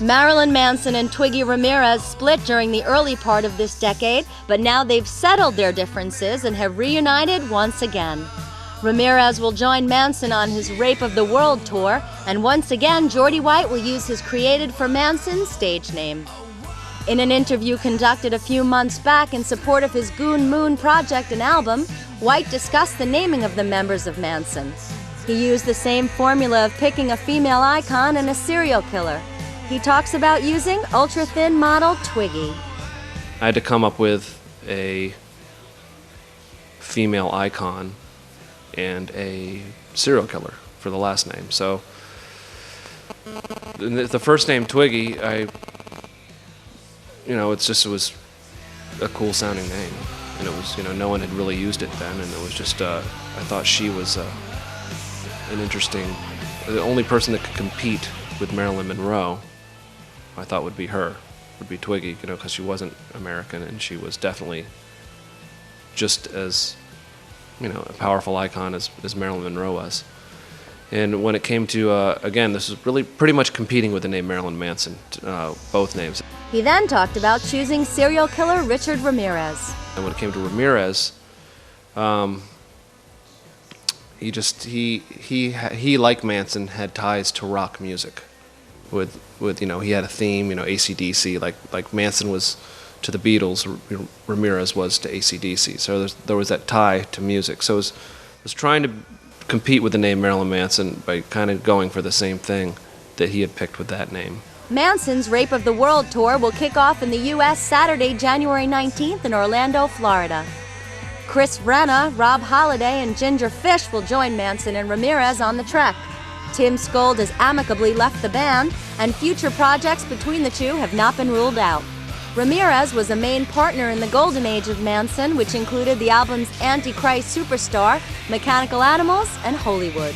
Marilyn Manson and Twiggy Ramirez split during the early part of this decade, but now they've settled their differences and have reunited once again. Ramirez will join Manson on his Rape of the World tour, and once again, Geordie White will use his Created for Manson stage name. In an interview conducted a few months back in support of his Goon Moon project and album, White discussed the naming of the members of Manson. He used the same formula of picking a female icon and a serial killer. He talks about using ultra-thin model Twiggy. I had to come up with a female icon and a serial killer for the last name. So the first name Twiggy, it was a cool sounding name, and it was, no one had really used it then, and it was just I thought she was an interesting, the only person that could compete with Marilyn Monroe. I thought would be Twiggy, because she wasn't American, and she was definitely just as, a powerful icon as Marilyn Monroe was. And when it came to, again, this was really pretty much competing with the name Marilyn Manson, both names. He then talked about choosing serial killer Richard Ramirez. And when it came to Ramirez, he like Manson had ties to rock music. With he had a theme, AC/DC, like Manson was to the Beatles, Ramirez was to AC/DC. So there was that tie to music. So I was trying to compete with the name Marilyn Manson by kind of going for the same thing that he had picked with that name. Manson's Rape of the World tour will kick off in the U.S. Saturday, January 19th in Orlando, Florida. Chris Renna, Rob Holliday, and Ginger Fish will join Manson and Ramirez on the trek. Tim Skold has amicably left the band, and future projects between the two have not been ruled out. Ramirez was a main partner in the golden age of Manson, which included the albums Antichrist Superstar, Mechanical Animals, and Hollywood.